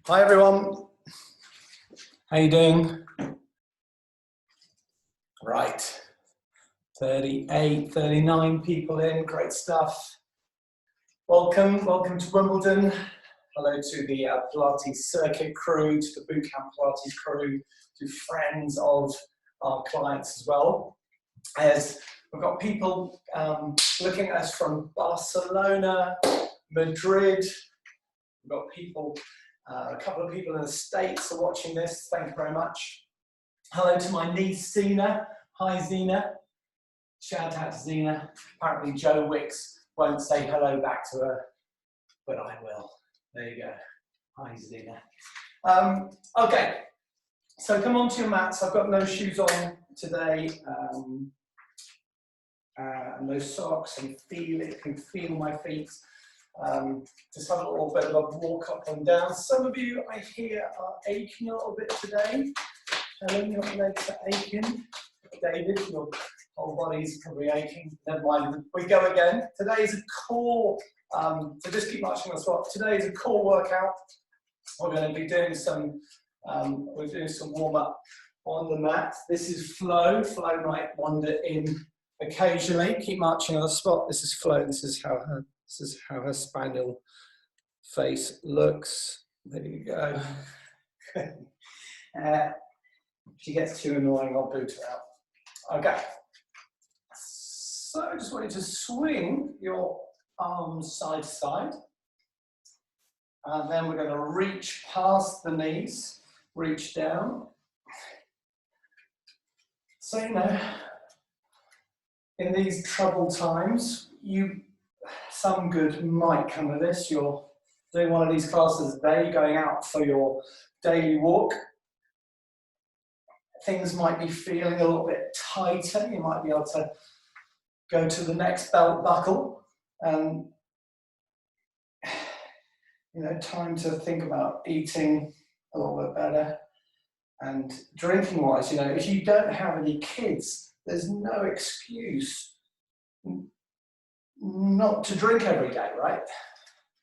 Hi everyone, how you doing? Right, 38, 39 people in, great stuff. Welcome to Wimbledon. Hello to the Pilates circuit crew, to the Bootcamp Pilates crew, to friends of our clients as well. As we've got people looking at us from Barcelona, Madrid, we've got people, a couple of people in the States are watching this, thank you very much. Hello to my niece Zena, hi Zena, shout out to Zena. Apparently Joe Wicks won't say hello back to her, but I will. There you go, hi Zena. Okay, so come on to your mats. I've got no shoes on today, no socks, and can feel my feet. Just have a little bit of a walk up and down. Some of you I hear are aching a little bit today. Helen, your legs are aching. David, your whole body's probably aching. Never mind, we go again. Today is a core, so just keep marching on the spot. Today is a core workout. We're going to be doing some, warm up on the mat. This is Flo. Flo might wander in occasionally. Keep marching on the spot. This is Flo. This is how her spaniel face looks. There you go. If she gets too annoying, I'll boot her out. Okay. So I just want you to swing your arms side to side. And then we're going to reach past the knees, reach down. So, you know, in these troubled times, some good might come of this. You're doing one of these classes a day, going out for your daily walk. Things might be feeling a little bit tighter. You might be able to go to the next belt buckle and, you know, time to think about eating a little bit better. And drinking wise, you know, if you don't have any kids, there's no excuse not to drink every day, right?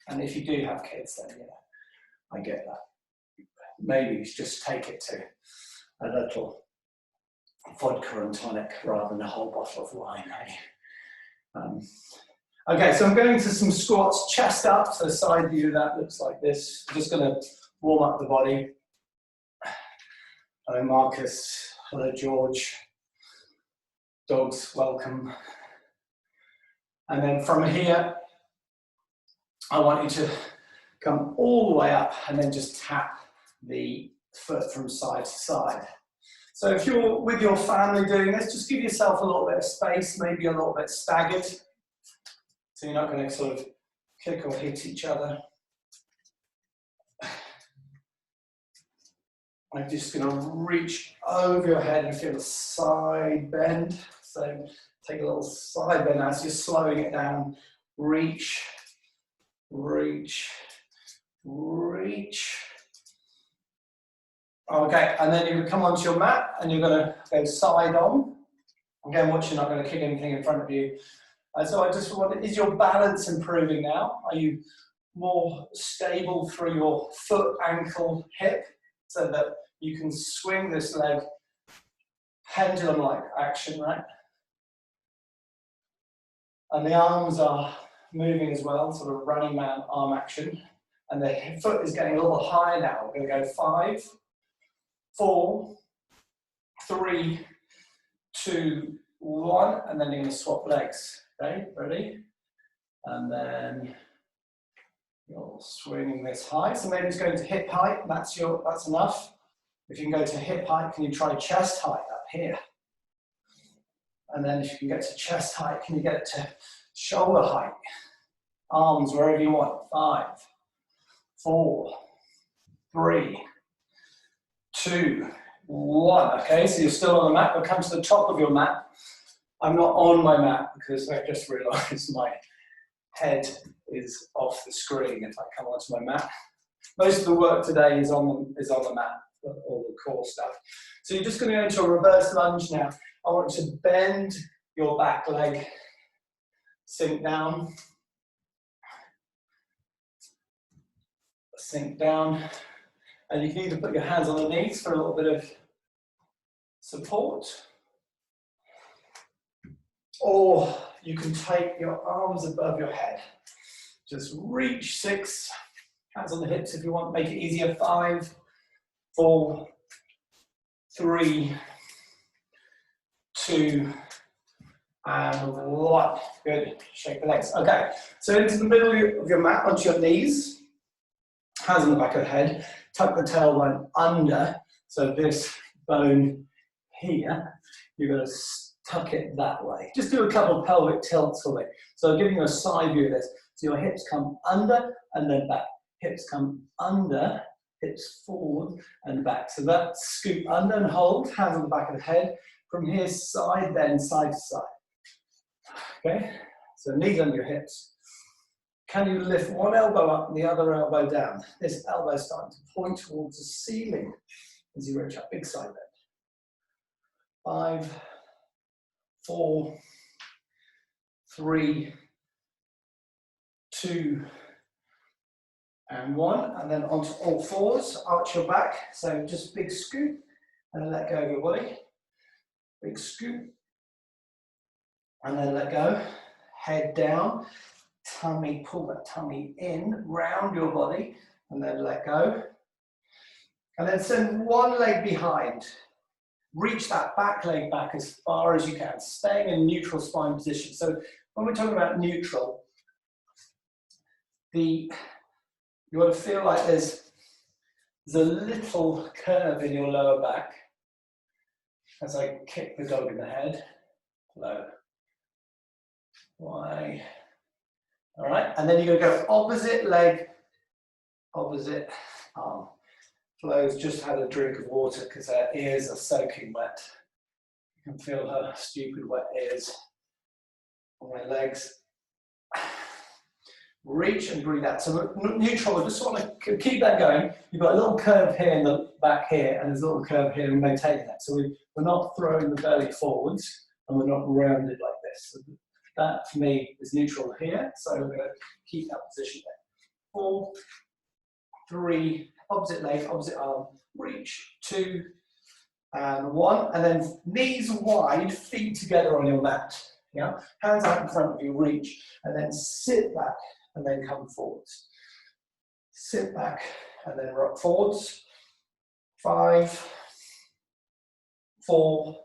And if you do have kids, then, you know, I get that. Maybe you just take it to a little vodka and tonic rather than a whole bottle of wine, eh? Okay, so I'm going to some squats, chest up, so side view that looks like this. I'm just going to warm up the body. Hello Marcus, hello George. Dogs, welcome. And then from here, I want you to come all the way up and then just tap the foot from side to side. So if you're with your family doing this, just give yourself a little bit of space, maybe a little bit staggered. So you're not going to sort of kick or hit each other. I'm just going to reach over your head and feel a side bend. So take a little side bend as you're slowing it down. Reach, reach, reach. Okay, and then you come onto your mat and you're going to go side on. Again, watch you're not going to kick anything in front of you. So I just wonder, is your balance improving now? Are you more stable through your foot, ankle, hip, so that you can swing this leg pendulum-like action, right? And the arms are moving as well, sort of running man arm action. And the foot is getting a little higher now. We're going to go 5, 4, 3, 2, 1, and then you're going to swap legs. Okay, ready? And then you're swinging this high. So maybe it's going to hip height. That's enough. If you can go to hip height, can you try chest height up here? And then if you can get to chest height, can you get it to shoulder height? Arms wherever you want. 5, 4, 3, 2, 1. Okay, so you're still on the mat. We'll come to the top of your mat. I'm not on my mat because I just realised my head is off the screen if I come onto my mat. Most of the work today is on the mat, all the core stuff. So you're just going to go into a reverse lunge now. I want you to bend your back leg, sink down, And you can either put your hands on the knees for a little bit of support, or you can take your arms above your head. Just reach 6, hands on the hips if you want, make it easier. 5, 4, 3, 2, and 1. Good, shake the legs. Okay, so into the middle of your mat, onto your knees, hands on the back of the head, tuck the tailbone under, so this bone here, you're going to tuck it that way. Just do a couple of pelvic tilts for me. So I'm giving you a side view of this. So your hips come under and then back. Hips come under, hips forward and back. So that scoop under and hold, hands on the back of the head. From here, side, then side to side. Okay, so knees under your hips. Can you lift one elbow up and the other elbow down? This elbow is starting to point towards the ceiling as you reach up. Big side bend. 5, 4, 3, 2, and 1. And then onto all fours, arch your back. So just big scoop and then let go of your body. Big scoop. And then let go. Head down. Tummy, pull that tummy in, round your body, and then let go. And then send one leg behind. Reach that back leg back as far as you can, staying in neutral spine position. So when we're talking about neutral, you want to feel like there's a little curve in your lower back as I kick the dog in the head. Low. Y. All right, and then you're going to go opposite leg, opposite arm. Flo's just had a drink of water because her ears are soaking wet. You can feel her stupid wet ears on my legs. Reach and breathe out. So we're neutral, we just want to keep that going. You've got a little curve here in the back here, and there's a little curve here, and maintaining that. So we're not throwing the belly forwards, and we're not rounded like this. So that, for me, is neutral here, so we're going to keep that position there. 4, 3, opposite leg, opposite arm, reach, 2, and 1, and then knees wide, feet together on your mat. Yeah, hands out in front of you, reach, and then sit back, and then come forwards. Sit back, and then rock forwards. 5, 4,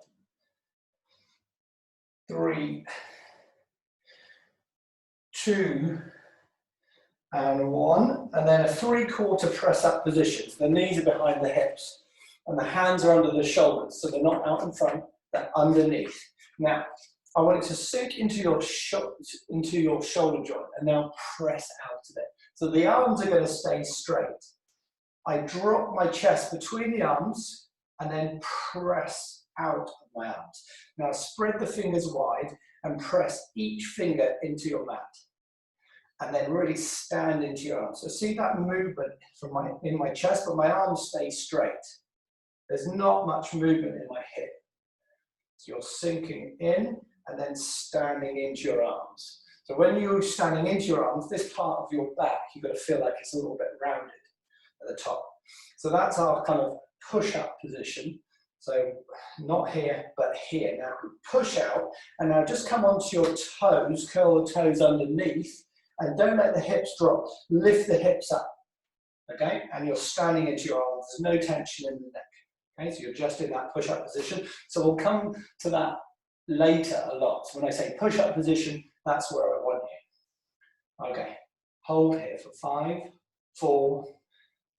3, 2, and 1, and then a 3/4 press up position. So the knees are behind the hips, and the hands are under the shoulders, so they're not out in front, they're underneath. Now, I want it to sink into your shoulder joint, and now press out of it. So the arms are going to stay straight. I drop my chest between the arms, and then press out of my arms. Now spread the fingers wide, and press each finger into your mat. And then really stand into your arms. So see that movement in my chest, but my arms stay straight. There's not much movement in my hip. So you're sinking in and then standing into your arms. So when you're standing into your arms, this part of your back, you've got to feel like it's a little bit rounded at the top. So that's our kind of push-up position. So not here, but here. Now push out, and now just come onto your toes, curl the toes underneath, and don't let the hips drop. Lift the hips up, okay? And you're standing into your arms. There's no tension in the neck, okay? So you're just in that push-up position. So we'll come to that later a lot. So when I say push-up position, that's where I want you. Okay, hold here for 5, 4,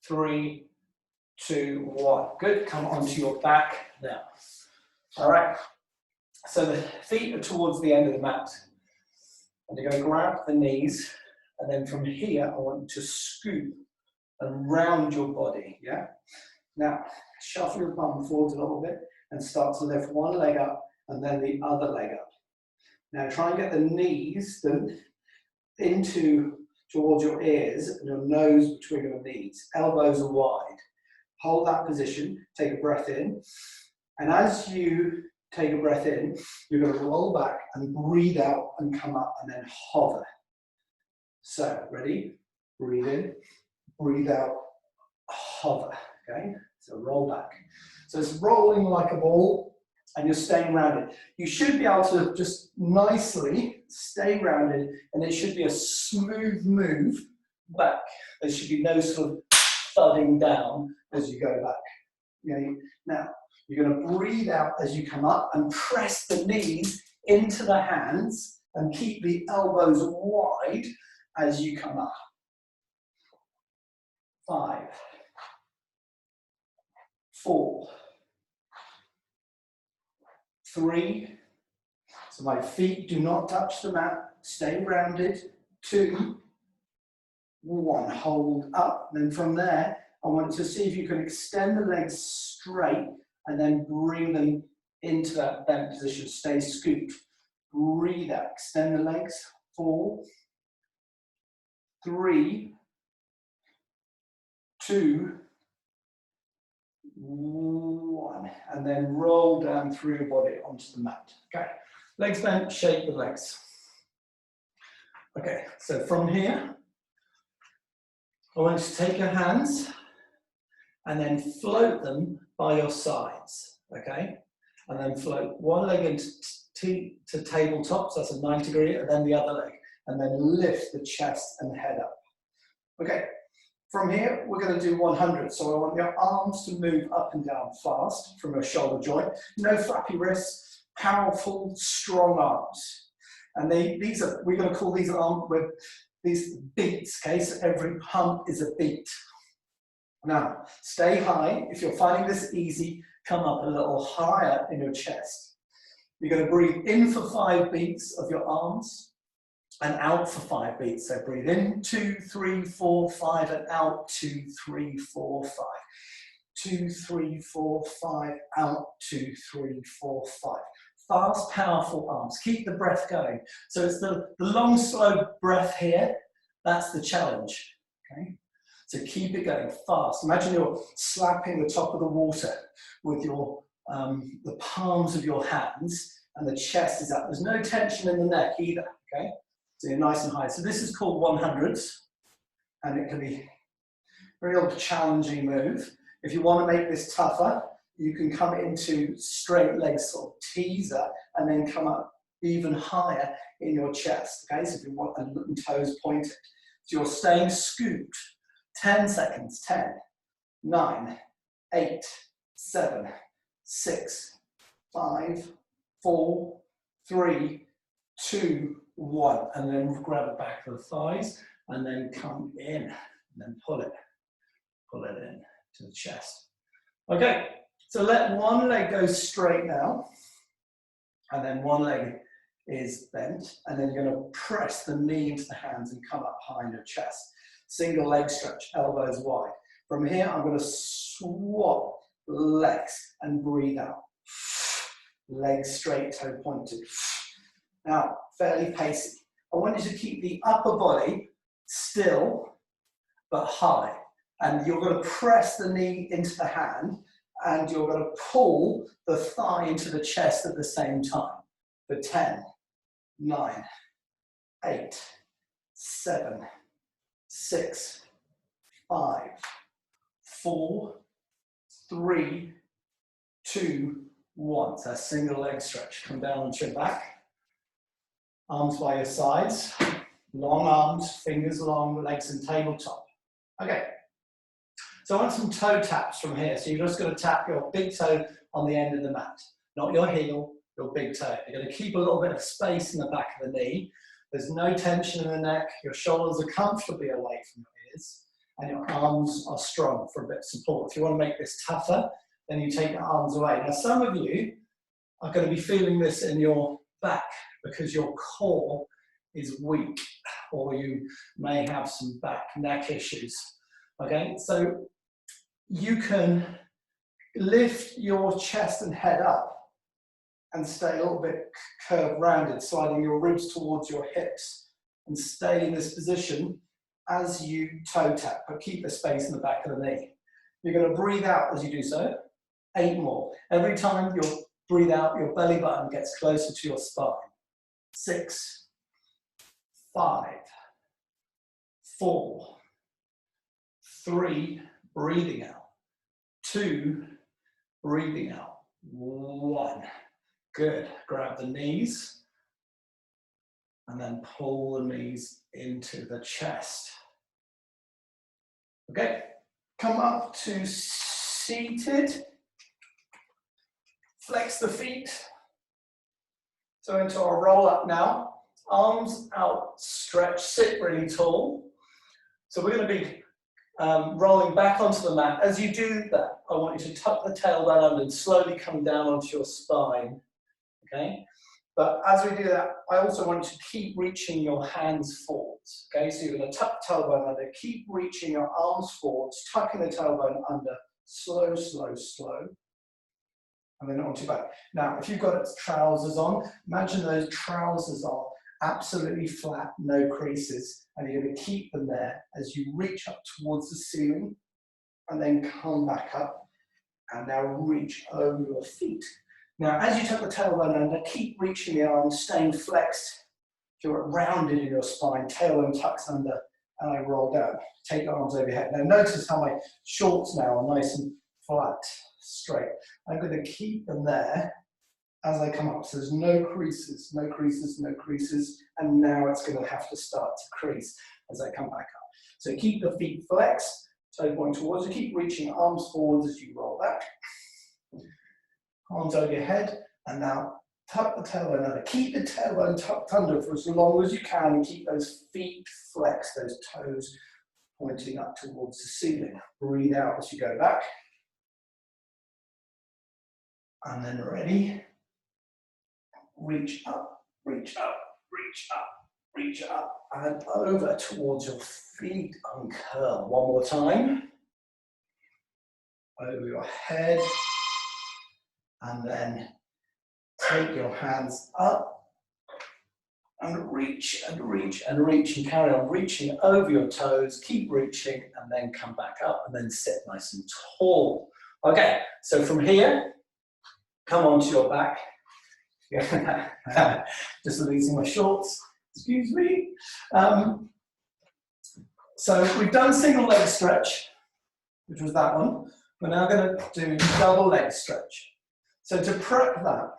3, 2, 1. Good, come onto your back now. All right, so the feet are towards the end of the mat. And you're going to grab the knees, and then from here, I want you to scoop and round your body, yeah? Now, shuffle your bum forwards a little bit and start to lift one leg up and then the other leg up. Now, try and get the knees towards your ears and your nose between your knees. Elbows are wide. Hold that position, take a breath in, and as you take a breath in, you're going to roll back and breathe out and come up and then hover. So, ready? Breathe in, breathe out, hover. okay? So roll back. So it's rolling like a ball and you're staying rounded. You should be able to just nicely stay rounded and it should be a smooth move back. There should be no sort of thudding down as you go back. Okay? Now, you're going to breathe out as you come up and press the knees into the hands and keep the elbows wide as you come up. 5, 4, 3. So my feet do not touch the mat. Stay rounded. 2, 1. Hold up. Then from there, I want you to see if you can extend the legs straight and then bring them into that bent position. Stay scooped. Breathe out. Extend the legs. 4, 3, 2, 1. And then roll down through your body onto the mat. Okay. Legs bent, shake the legs. Okay, so from here, I want you to take your hands and then float them by your sides, okay? And then float one leg into tabletop, so that's a 90 degree, and then the other leg. And then lift the chest and head up. Okay, from here, we're going to do 100. So I want your arms to move up and down fast from your shoulder joint. No flappy wrists, powerful, strong arms. And these are, we're going to call these arms with these beats, okay? So every pump is a beat. Now, stay high. If you're finding this easy, come up a little higher in your chest. You're going to breathe in for 5 beats of your arms and out for 5 beats. So breathe in, 2, 3, 4, 5, and out, 2, 3, 4, 5. 2, 3, 4, 5, out, 2, 3, 4, 5. Fast, powerful arms. Keep the breath going. So it's the long, slow breath here. That's the challenge. Okay? So keep it going fast. Imagine you're slapping the top of the water with your the palms of your hands, and the chest is up. There's no tension in the neck either. Okay? So you're nice and high. So this is called 100s, and it can be a real challenging move. If you want to make this tougher, you can come into straight leg sort of teaser and then come up even higher in your chest. Okay, so if you want and toes pointed. So you're staying scooped. 10 seconds. 10, 9, 8, 7, 6, 5, 4, 3, 2, 1. And then grab the back of the thighs and then come in and then pull it in to the chest. Okay. So let one leg go straight now, and then one leg is bent, and then you're going to press the knee into the hands and come up high in your chest. Single leg stretch, elbows wide. From here, I'm going to swap legs and breathe out. Legs straight, toe pointed. Now, fairly pacey. I want you to keep the upper body still, but high. And you're going to press the knee into the hand, and you're going to pull the thigh into the chest at the same time. For 10, 9, 8, 7, 6, 5, 4, 3, 2, 1. So a single leg stretch. Come down onto your back. Arms by your sides. Long arms, fingers long, legs in tabletop. Okay. So I want some toe taps from here. So you're just going to tap your big toe on the end of the mat. Not your heel, your big toe. You're going to keep a little bit of space in the back of the knee. There's no tension in the neck. Your shoulders are comfortably away from your ears. And your arms are strong for a bit of support. If you want to make this tougher, then you take your arms away. Now some of you are going to be feeling this in your back because your core is weak, or you may have some back neck issues. Okay, so you can lift your chest and head up and stay a little bit curved rounded, sliding your ribs towards your hips, and stay in this position as you toe tap, but keep the space in the back of the knee. You're going to breathe out as you do so. 8 more. Every time you breathe out, your belly button gets closer to your spine. 6, 5, 4, 3, breathing out. 2, breathing out, 1. Good. Grab the knees and then pull the knees into the chest. Okay, come up to seated. Flex the feet. So into our roll up now. Arms out, stretch, sit really tall. So we're going to be rolling back onto the mat. As you do that, I want you to tuck the tailbone under and slowly come down onto your spine. Okay? But as we do that, I also want you to keep reaching your hands forwards. Okay? So you're going to tuck the tailbone under, keep reaching your arms forwards, tucking the tailbone under, slow, slow, slow. And then onto your back. Now, if you've got trousers on, imagine those trousers are absolutely flat, no creases, and you're going to keep them there as you reach up towards the ceiling, and then come back up, and now reach over your feet. Now, as you tuck the tailbone under, keep reaching the arms, staying flexed. If you're rounded in your spine, tailbone tucks under, and I roll down. Take your arms over your head. Now, notice how my shorts now are nice and flat, straight. I'm going to keep them there as I come up. So there's no creases, no creases, no creases. And now it's going to have to start to crease as I come back up. So keep the feet flexed, toe point towards you. Keep reaching arms forwards as you roll back. Arms over your head. And now tuck the tailbone under. Keep the tailbone tucked under for as long as you can. And keep those feet flexed, those toes pointing up towards the ceiling. Breathe out as you go back. And then ready. Reach up, reach up, reach up, reach up, and over towards your feet, uncurl. One more time. Over your head, and then take your hands up, and reach, and reach, and reach, and carry on reaching over your toes, keep reaching, and then come back up, and then sit nice and tall. Okay, so from here, come onto your back. Just releasing my shorts, excuse me. So we've done single leg stretch, which was that one. We're now going to do double leg stretch. So to prep that,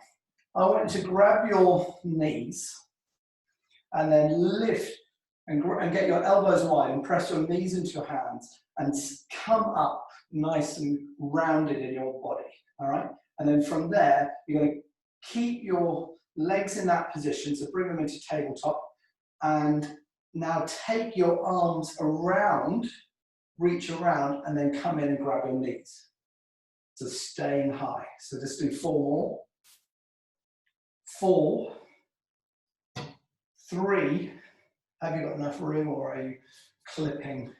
I want you to grab your knees and then lift and get your elbows wide and press your knees into your hands and come up nice and rounded in your body, all right? And then from there, you're going to keep your legs in that position, so bring them into tabletop, and now take your arms around, reach around, and then come in and grab your knees. So staying high. So just do 4 more. 4, 3, have you got enough room, or are you clipping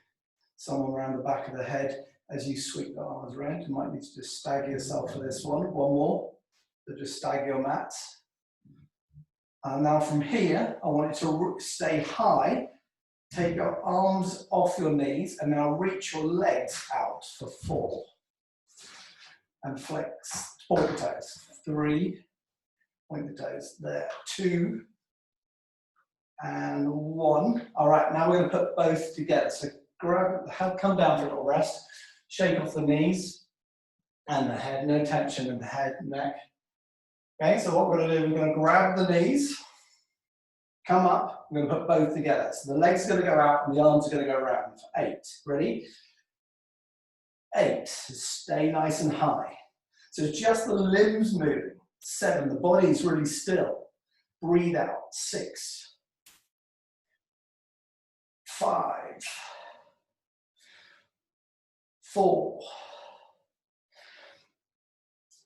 someone around the back of the head as you sweep the arms around? You might need to just stagger yourself for this one. 1 more. So just stagger your mats. And now from here, I want you to stay high. Take your arms off your knees and now reach your legs out for 4. And flex, point the toes. 3, point the toes there. 2, and 1. All right, now we're going to put both together. So grab, come down for a little rest. Shake off the knees and the head. No tension in the head and neck. Okay, so what we're going to do, we're going to grab the knees, come up, we're going to put both together. So the legs are going to go out and the arms are going to go around for 8. Ready? 8. Stay nice and high. So it's just the limbs moving. 7. The body's really still. Breathe out. 6. 5. 4.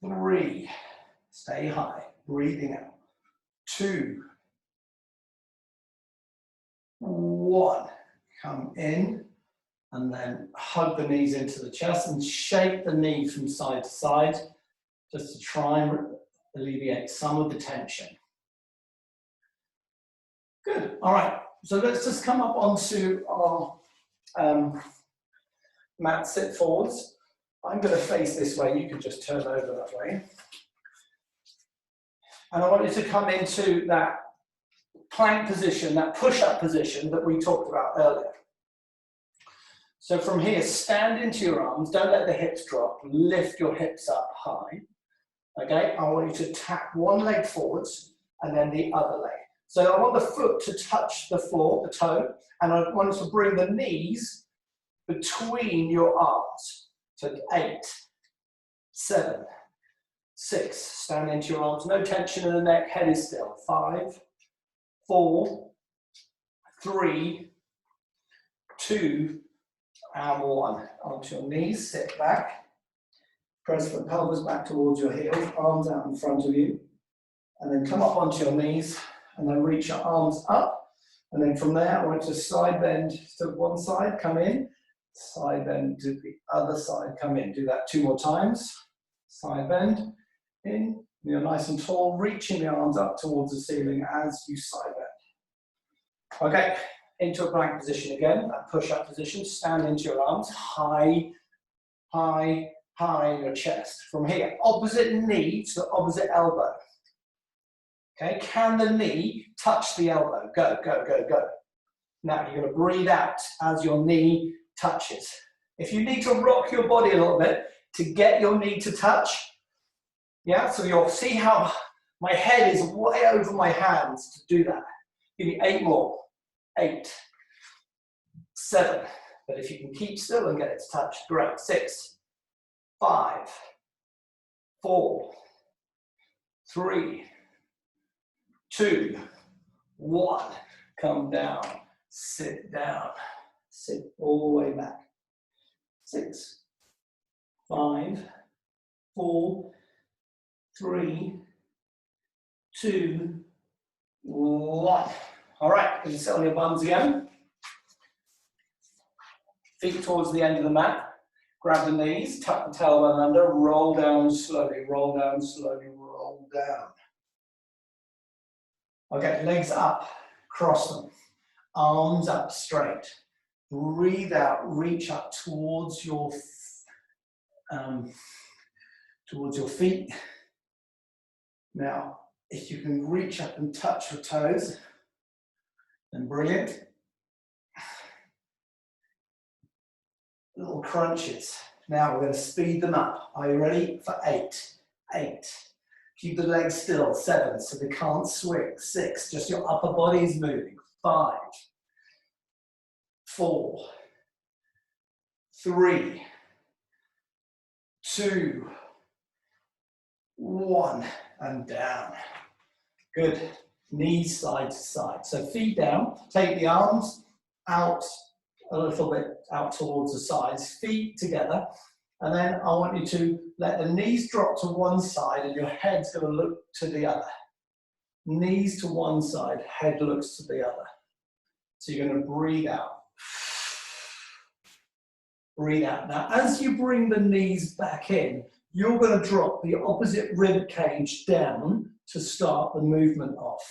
3. Stay high, breathing out. 2, 1. Come in and then hug the knees into the chest and shake the knee from side to side just to try and alleviate some of the tension. Good. All right. So let's just come up onto our mat, sit forwards. I'm going to face this way. You can just turn over that way. And I want you to come into that plank position, that push-up position that we talked about earlier. So from here, stand into your arms, don't let the hips drop, lift your hips up high. Okay, I want you to tap one leg forwards and then the other leg. So I want the foot to touch the floor, the toe, and I want you to bring the knees between your arms. So 8, 7, 6, stand into your arms, no tension in the neck, head is still. 5, 4, 3, 2, and 1. Onto your knees, sit back. Press the pelvis back towards your heels, arms out in front of you. And then come up onto your knees, and then reach your arms up. And then from there, I want you to side bend to one side, come in. Side bend to the other side, come in. Do that 2 more times. Side bend, in. You're nice and tall, reaching the arms up towards the ceiling as you side bend. Okay. Into a plank position again, that push-up position, stand into your arms, high, high, high in your chest. From here, opposite knee to the opposite elbow. Okay, can the knee touch the elbow? Go, go, go, go. Now you're going to breathe out as your knee touches. If you need to rock your body a little bit to get your knee to touch, yeah, so you'll see how my head is way over my hands to do that. Give me 8 more. 8, 7, but if you can keep still and get it to touch, great. 6, 5, 4, 3, 2, 1. Come down, sit all the way back. 6, 5, 4, 3, 2, 1. All right, you can sit on your bums again. Feet towards the end of the mat. Grab the knees, tuck the tailbone under, roll down slowly, roll down slowly, roll down. Okay, legs up, cross them. Arms up straight. Breathe out, reach up towards your feet. Now, if you can reach up and touch your toes, then brilliant. Little crunches. Now we're going to speed them up. Are you ready? For 8. 8. Keep the legs still. 7, so they can't swing. 6, just your upper body is moving. 5, 4, 3, 2, 1, and down. Good. Knees side to side. So feet down, take the arms out a little bit out towards the sides, feet together, and then I want you to let the knees drop to one side and your head's going to look to the other. Knees to one side, head looks to the other. So you're going to breathe out. Breathe out. Now, as you bring the knees back in, you're going to drop the opposite rib cage down to start the movement off.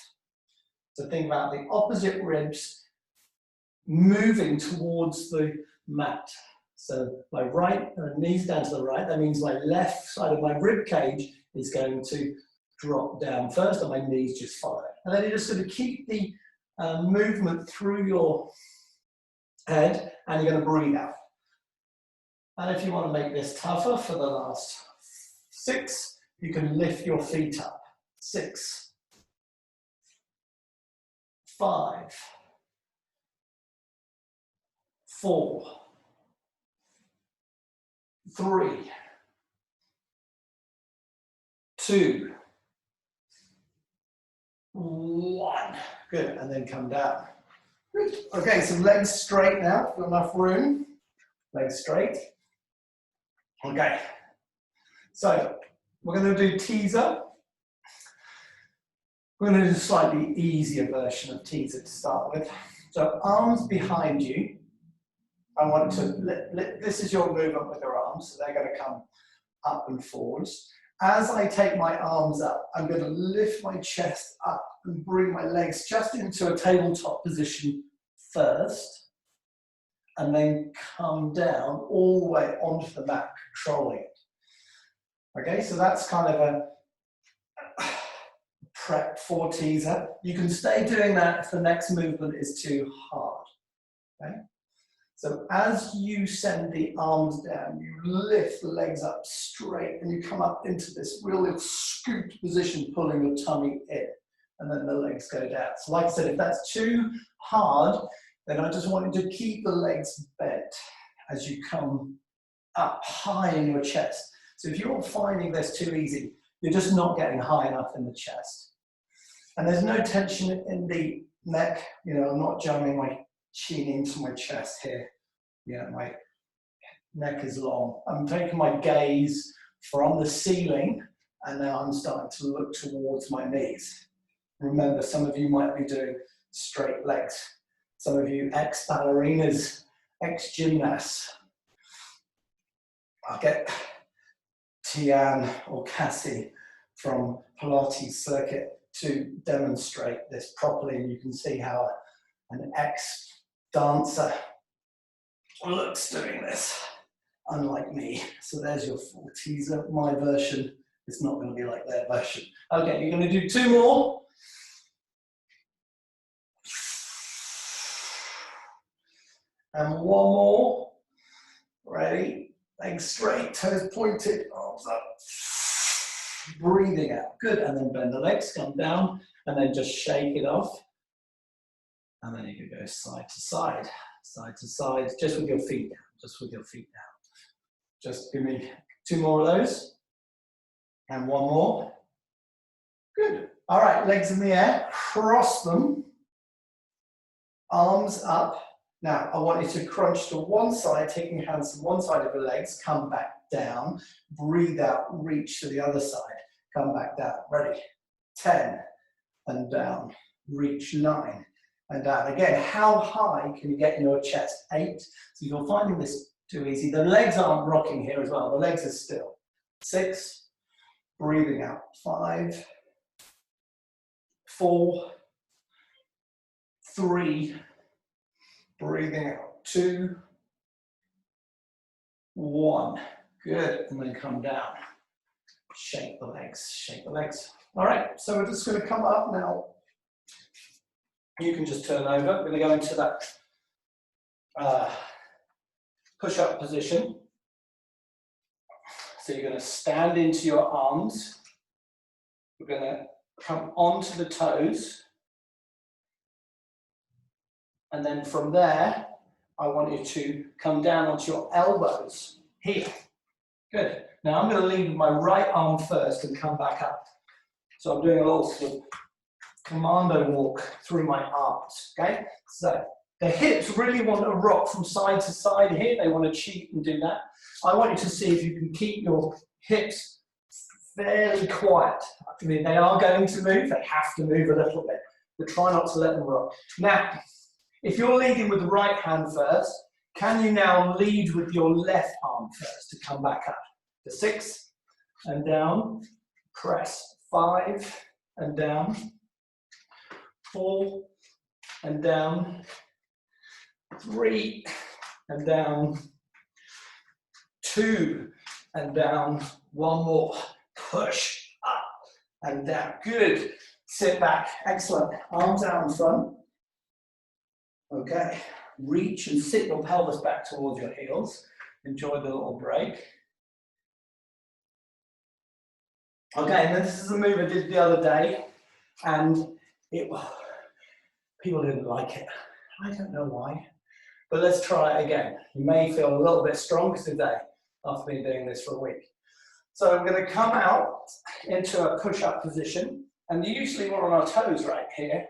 So think about the opposite ribs moving towards the mat. So my right, knees down to the right, that means my left side of my rib cage is going to drop down first and my knees just follow. And then you're just going to keep the movement through your head and you're going to breathe out. And if you want to make this tougher for the last 6, you can lift your feet up. 6, 5, 4, 3, 2, 1. Good, and then come down. Good. Okay, so legs straight now, got enough room. Legs straight. Okay, so we're going to do teaser. We're going to do a slightly easier version of teaser to start with. So arms behind you. I want to, this is your movement with your arms, so they're going to come up and forwards. As I take my arms up, I'm going to lift my chest up and bring my legs just into a tabletop position first, and then come down all the way onto the mat, controlling it. Okay, so that's kind of a prep for teaser. You can stay doing that if the next movement is too hard. Okay? So as you send the arms down, you lift the legs up straight and you come up into this real little scooped position, pulling your tummy in, and then the legs go down. So like I said, if that's too hard, then I just want you to keep the legs bent as you come up high in your chest. So if you're finding this too easy, you're just not getting high enough in the chest. And there's no tension in the neck. You know, I'm not jamming my chin into my chest here. Yeah, my neck is long. I'm taking my gaze from the ceiling, and now I'm starting to look towards my knees. Remember, some of you might be doing straight legs. Some of you ex-ballerinas, ex-gymnasts. I'll get Tian or Cassie from Pilates circuit to demonstrate this properly, and you can see how an ex-dancer looks doing this, unlike me. So there's your full teaser. My version is not going to be like their version. Okay, you're going to do 2 more. And 1 more. Ready? Legs straight, toes pointed, arms up. Breathing out. Good. And then bend the legs, come down, and then just shake it off. And then you can go side to side, just with your feet down, just with your feet down. Just give me 2 more of those. And 1 more. Good. All right, legs in the air, cross them, arms up. Now, I want you to crunch to one side, taking your hands to one side of your legs, come back down, breathe out, reach to the other side, come back down. Ready? 10, and down, reach 9, and down. Again, how high can you get in your chest? 8. So you're finding this too easy. The legs aren't rocking here as well. The legs are still. 6, breathing out. 5, 4, 3, breathing out. 2, 1. Good. And then come down. Shake the legs. Shake the legs. All right. So we're just going to come up now. You can just turn over. We're going to go into that push-up position. So you're going to stand into your arms. We're going to come onto the toes. And then from there, I want you to come down onto your elbows here. Good. Now I'm going to lead with my right arm first and come back up. So I'm doing a little sort of commando walk through my arms, okay? So the hips really want to rock from side to side here. They want to cheat and do that. I want you to see if you can keep your hips fairly quiet. I mean, they are going to move. They have to move a little bit, but try not to let them rock. Now, if you're leading with the right hand first, can you now lead with your left arm first to come back up? To 6, and down, press. 5, and down. 4, and down. 3, and down. 2, and down. 1 more. Push up and down. Good. Sit back. Excellent. Arms out in front. Okay. Reach and sit your pelvis back towards your heels. Enjoy the little break. Okay, and then this is a move I did the other day, and people didn't like it. I don't know why, but let's try it again. You may feel a little bit stronger today after been doing this for a week. So I'm going to come out into a push-up position, and usually we're on our toes right here.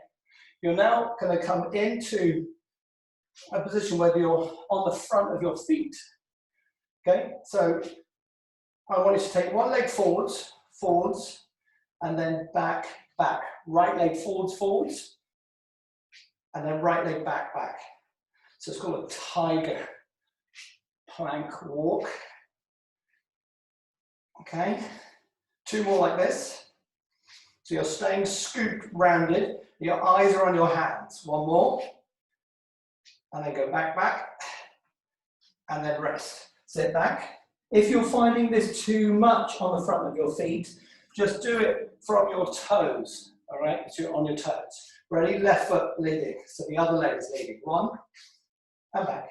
You're now going to come into a position where you're on the front of your feet. Okay, so I want you to take one leg forwards, and then back, back. Right leg forwards, and then right leg back, back. So it's called a tiger plank walk. Okay, 2 more like this. So you're staying scooped, rounded. Your eyes are on your hands. 1 more. And then go back, back. And then rest. Sit back. If you're finding this too much on the front of your feet, just do it from your toes. All right, so you're on your toes. Ready? Left foot leading. So the other leg is leading. 1, and back.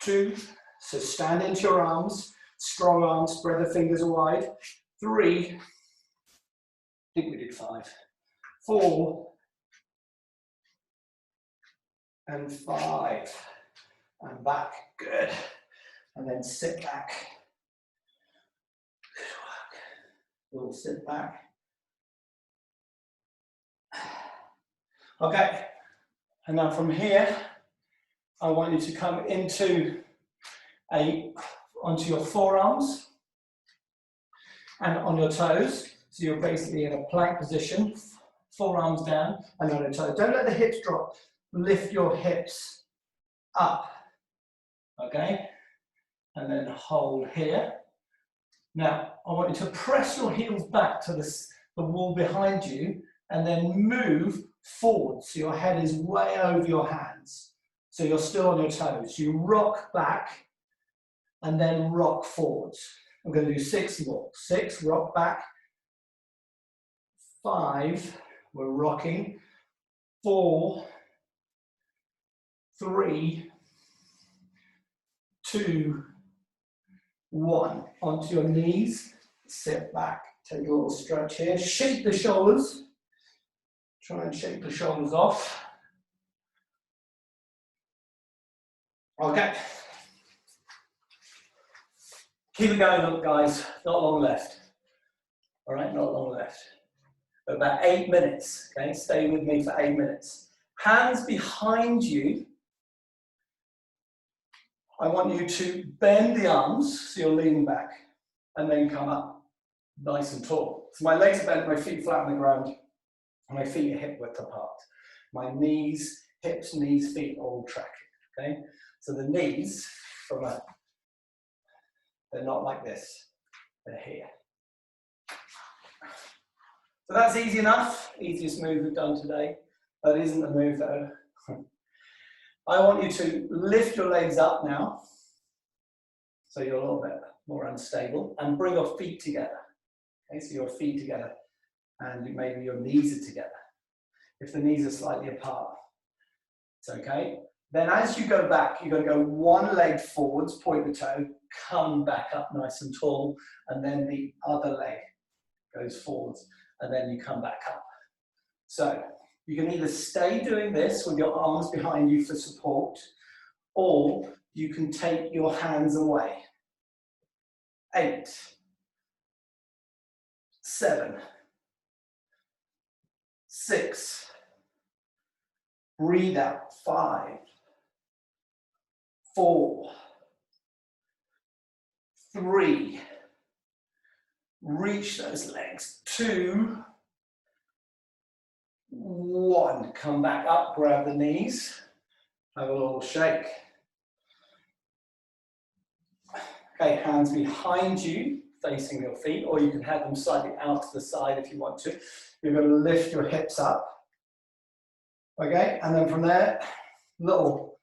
2, so stand into your arms, strong arms, spread the fingers wide. 3, I think we did 5, 4, and 5, and back, good. And then sit back. Good work. We'll sit back. Okay, and now from here, I want you to come onto your forearms and on your toes. So you're basically in a plank position, forearms down and on your toes. Don't let the hips drop. Lift your hips up, okay? And then hold here. Now, I want you to press your heels back to the wall behind you and then move forward. So your head is way over your hands. So you're still on your toes. You rock back and then rock forwards. I'm going to do 6 more. 6, rock back. 5, we're rocking. 4, 3, 2, 1. Onto your knees. Sit back. Take a little stretch here. Shake the shoulders. Try and shake the shoulders off. Okay. Keep it going, guys. Not long left. All right, not long left. About 8 minutes. Okay, stay with me for 8 minutes. Hands behind you. I want you to bend the arms so you're leaning back and then come up nice and tall. So my legs are bent, my feet flat on the ground, and my feet are hip width apart. My knees, hips, knees, feet all tracking. Okay, so the knees they're not like this, they're here. So that's easy enough, easiest move we've done today. That isn't the move though. I want you to lift your legs up now, so you're a little bit more unstable, and bring your feet together. Okay, so your feet together, and maybe your knees are together. If the knees are slightly apart, it's okay. Then as you go back, you're going to go one leg forwards, point the toe, come back up nice and tall, and then the other leg goes forwards, and then you come back up. So you can either stay doing this with your arms behind you for support, or you can take your hands away. 8, 7, 6, breathe out, 5, 4, 3, reach those legs, 2, 1, come back up, grab the knees, have a little shake. Okay, hands behind you, facing your feet, or you can have them slightly out to the side if you want to. You're going to lift your hips up. Okay, and then from there, little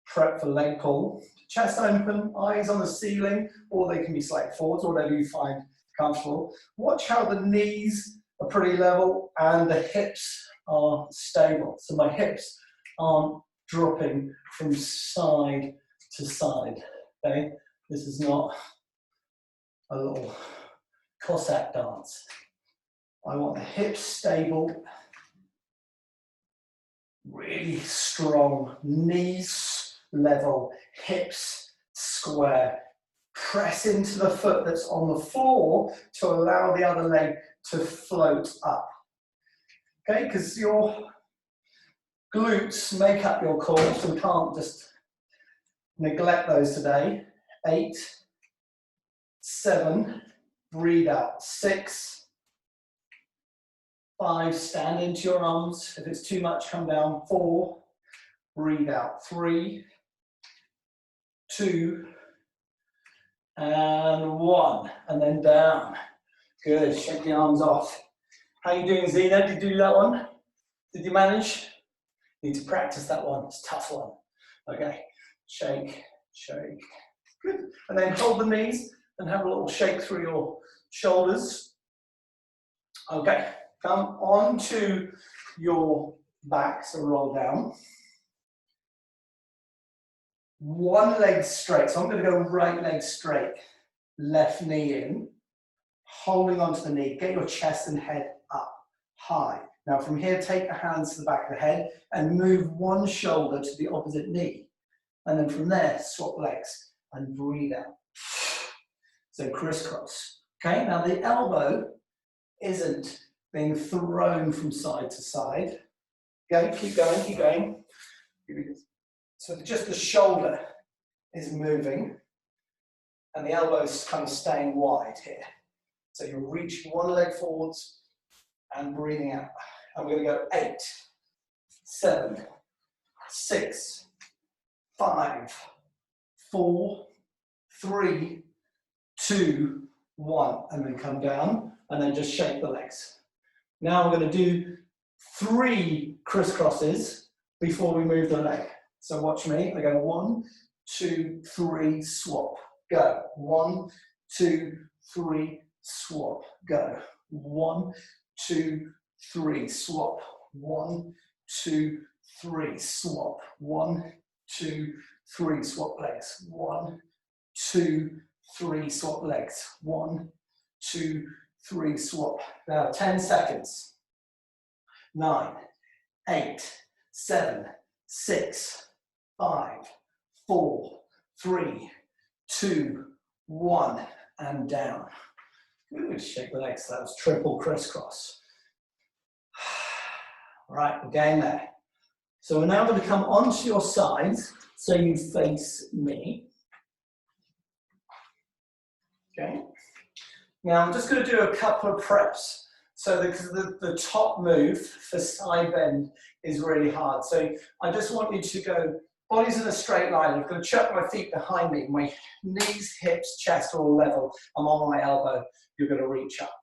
prep for leg pull. Chest open, eyes on the ceiling, or they can be slightly forwards, whatever you find comfortable. Watch how the knees are pretty level and the hips are stable. So my hips aren't dropping from side to side. Okay, this is not a little Cossack dance. I want the hips stable, really strong, knees level, hips square. Press into the foot that's on the floor to allow the other leg to float up. Okay, because your glutes make up your core, so we can't just neglect those today. 8, 7, breathe out. 6, 5, stand into your arms. If it's too much, come down. 4, breathe out. 3, 2, and 1, and then down. Good, shake the arms off. How are you doing, Zena? Did you do that one? Did you manage? Need to practice that one, it's a tough one. Okay, shake, shake. Good, and then hold the knees and have a little shake through your shoulders. Okay, come onto your back, so roll down. one leg straight. So I'm going to go right leg straight, left knee in, holding onto the knee. Get your chest and head up high. Now from here, take the hands to the back of the head and move one shoulder to the opposite knee. And then from there, swap legs and breathe out. So crisscross. Okay, now the elbow isn't being thrown from side to side. Okay, keep going, keep going. So just the shoulder is moving and the elbow's kind of staying wide here. So you reach one leg forwards and breathing out. And we're going to go 8, 7, 6, 5, 4, 3, 2, 1. And then come down and then just shake the legs. Now we're going to do 3 crisscrosses before we move the leg. So watch me. I go 1, 2, 3, swap, go. 1, 2, 3, swap, go. 1, 2, 3, swap. 1, 2, 3, swap. 1, 2, 3, swap legs. 1, 2, 3, swap legs. 1, 2, 3, swap. Now 10 seconds. 9, 8, 7, 6, 5, 4, 3, 2, 1, and down. Good, shake the legs. That was triple crisscross. All right, we're getting there. So we're now going to come onto your sides so you face me. Okay. Now I'm just going to do a couple of preps. So the top move for side bend is really hard. So I just want you to go, body's in a straight line. I'm going to chuck my feet behind me. My knees, hips, chest all level. I'm on my elbow. You're going to reach up.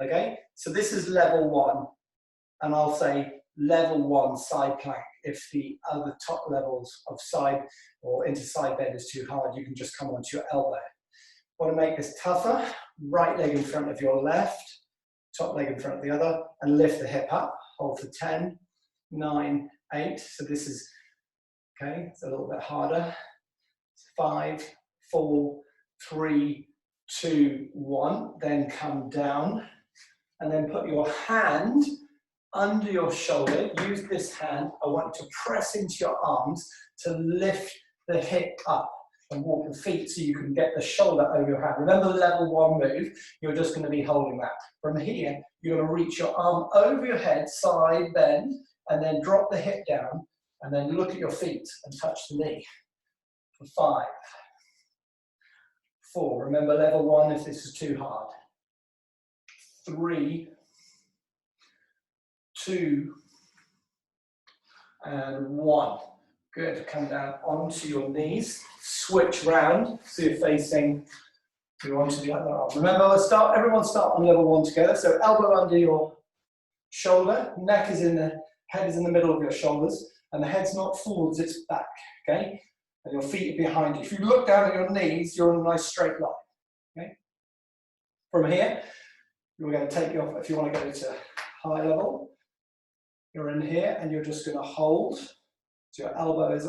Okay? So this is level 1. And I'll say level 1 side plank. If the other top levels of side or into side bend is too hard, you can just come onto your elbow. Want to make this tougher? Right leg in front of your left, top leg in front of the other, and lift the hip up. Hold for 10, 9, 8. So this is, okay, it's a little bit harder. 5, 4, 3, 2, 1. Then come down, and then put your hand under your shoulder. Use this hand. I want you to press into your arms to lift the hip up and walk your feet so you can get the shoulder over your hand. Remember level 1 move, you're just going to be holding that. From here, you're going to reach your arm over your head, side bend, and then drop the hip down, and then look at your feet and touch the knee. For 5, 4, remember level 1 if this is too hard. 3, 2, and 1. Good, come down onto your knees, switch round, so you're facing, you're onto the other arm. Remember, everyone start on level 1 together, so elbow under your shoulder, neck is in the, head is in the middle of your shoulders, and the head's not forwards, it's back, okay? And your feet are behind you. If you look down at your knees, you're in a nice straight line, okay? From here, you're going to take your, if you want to go to high level, you're in here, and you're just going to hold. So your elbow is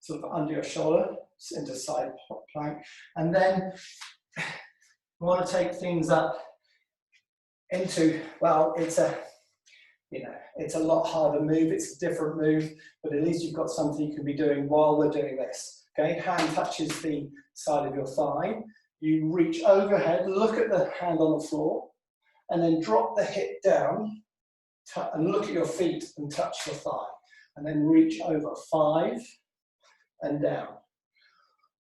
sort of under your shoulder, into side plank. And then we want to take things up into, well, it's a lot harder move, it's a different move, but at least you've got something you can be doing while we're doing this. Okay, hand touches the side of your thigh. You reach overhead, look at the hand on the floor, and then drop the hip down, and look at your feet and touch your thigh. And then reach over 5 and down.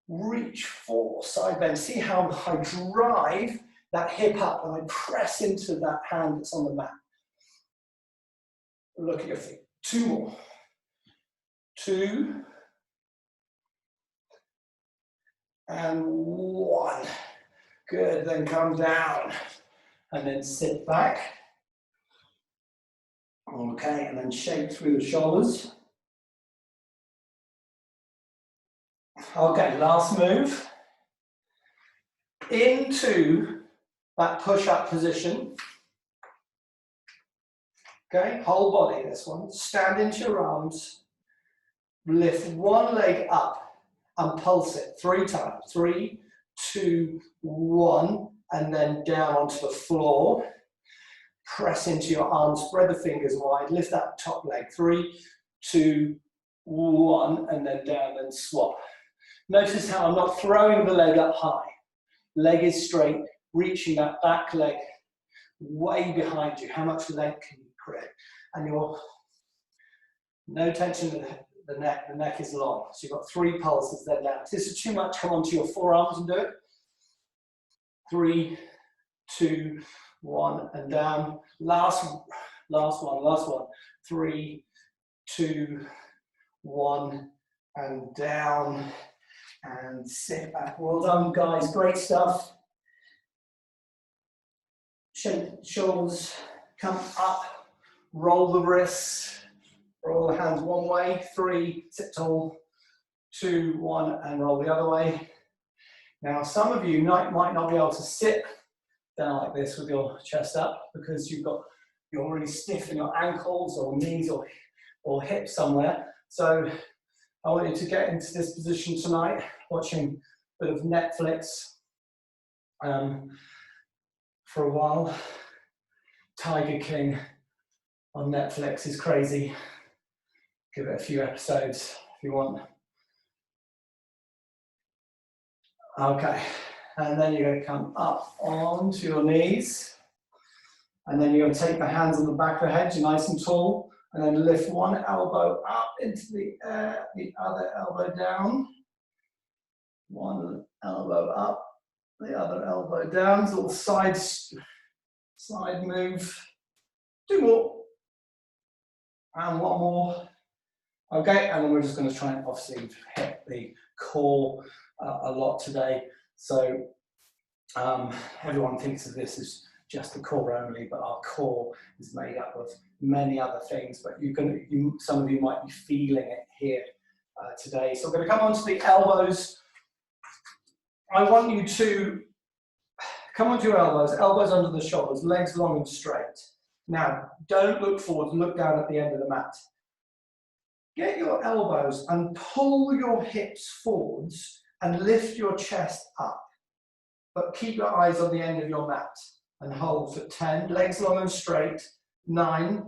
Reach 4, side bend. See how I drive that hip up and I press into that hand that's on the mat. Look at your feet. 2 more. 2 and 1. Good, then come down and then sit back. Okay, and then shake through the shoulders. Okay, last move. Into that push-up position. Okay, whole body this one. Stand into your arms. Lift one leg up and pulse it 3 times. 3, 2, 1, and then down onto the floor. Press into your arms, spread the fingers wide, lift that top leg. 3, 2, 1, and then down and swap. Notice how I'm not throwing the leg up high. Leg is straight, reaching that back leg way behind you. How much leg can you create? And you're no tension in the neck is long. So you've got 3 pulses then down. If this is too much, come onto your forearms and do it. 3, 2, 1, and down. Last one. 3, 2, 1, and down. And sit back. Well done, guys. Great stuff. Shake the shoulders, come up, roll the wrists, roll the hands one way. 3, sit tall. 2, 1, and roll the other way. Now, some of you might not be able to sit down like this with your chest up because you're really stiff in your ankles or knees or hips somewhere. So I want you to get into this position tonight, watching a bit of Netflix for a while. Tiger King on Netflix is crazy. Give it a few episodes if you want. Okay, and then you're going to come up onto your knees. And then you're going to take the hands on the back of the head, you're nice and tall. And then lift one elbow up into the air, the other elbow down. One elbow up, the other elbow down. So little side move. 2 more. And 1 more. Okay, and then we're just going to try and obviously hit the core a lot today. So everyone thinks of this as just the core only, but our core is made up of many other things, but some of you might be feeling it here today. So we're going to come onto the elbows. I want you to come onto your elbows under the shoulders, legs long and straight. Now, don't look forward, look down at the end of the mat. Get your elbows and pull your hips forwards and lift your chest up, but keep your eyes on the end of your mat. And hold for 10, legs long and straight. 9,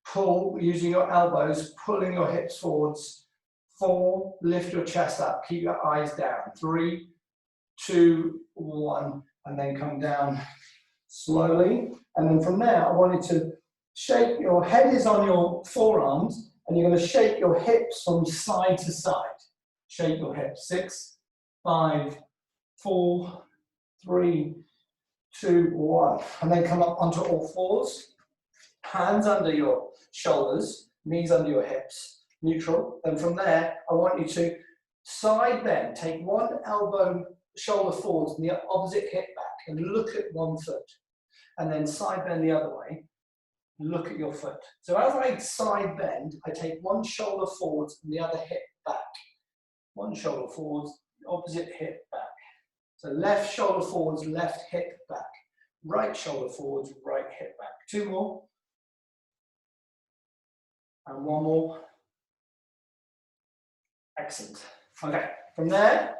pull using your elbows, pulling your hips forwards. 4, lift your chest up, keep your eyes down. 3, 2, 1, and then come down slowly. And then from there, I want you to shake, your head is on your forearms, and you're going to shake your hips from side to side. Shake your hips. 6, 5, 4, 3, 2, 1, and then come up onto all fours, hands under your shoulders, knees under your hips, neutral. Then from there, I want you to side bend, take one elbow, shoulder forwards and the opposite hip back and look at one foot. And then side bend the other way, look at your foot. So as I side bend, I take one shoulder forwards and the other hip back. One shoulder forwards, opposite hip back. So left shoulder forwards, left hip back. Right shoulder forwards, right hip back. 2 more. And 1 more. Excellent. Okay, from there,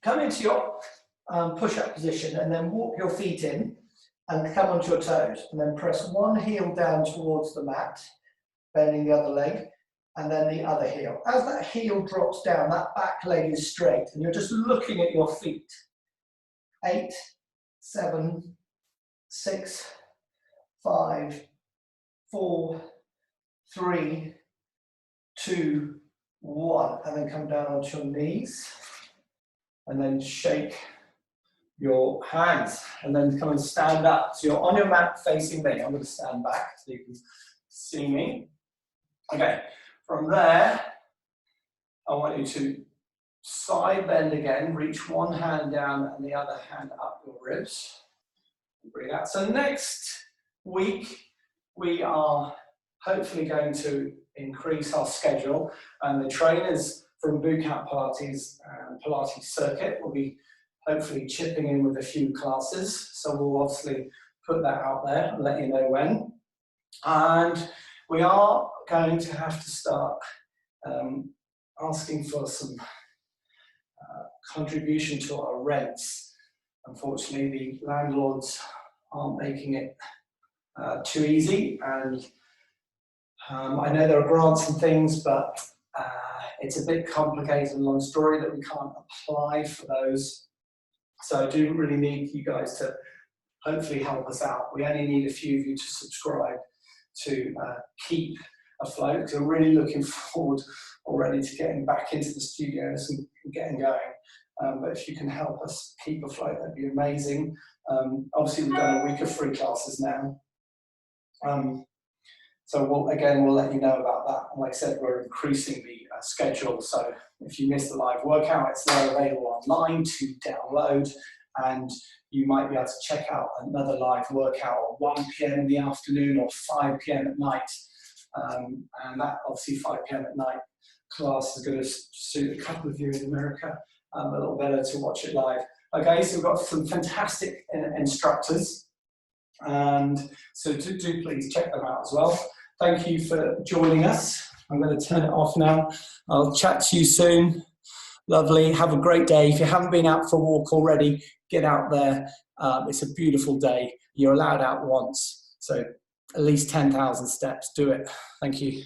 come into your push-up position and then walk your feet in and come onto your toes. And then press one heel down towards the mat, bending the other leg, and then the other heel. As that heel drops down, that back leg is straight, and you're just looking at your feet. 8, 7, 6, 5, 4, 3, 2, 1, and then come down onto your knees, and then shake your hands, and then come and stand up. So you're on your mat facing me. I'm going to stand back so you can see me. Okay, from there, I want you to side bend again, reach one hand down and the other hand up your ribs. Breathe out. So next week, we are hopefully going to increase our schedule, and the trainers from Bootcamp Pilates and Pilates Circuit will be hopefully chipping in with a few classes. So we'll obviously put that out there and let you know when. And we are going to have to start asking for some contribution to our rents. Unfortunately, the landlords aren't making it too easy, and I know there are grants and things, but it's a bit complicated and long story that we can't apply for those. So I do really need you guys to hopefully help us out. We only need a few of you to subscribe to keep afloat, because we're really looking forward already to getting back into the studios and getting going. But if you can help us keep afloat, that'd be amazing. Obviously, we've done a week of free classes now. So we'll let you know about that. And like I said, we're increasing the schedule. So if you missed the live workout, it's now available online to download. And you might be able to check out another live workout at 1 p.m. in the afternoon or 5 p.m. at night. And that obviously 5 p.m. at night class is going to suit a couple of you in America a little better to watch it live. Okay, so we've got some fantastic instructors. And so do please check them out as well. Thank you for joining us. I'm going to turn it off now. I'll chat to you soon. Lovely. Have a great day. If you haven't been out for a walk already, get out there. It's a beautiful day. You're allowed out once. So at least 10,000 steps. Do it. Thank you.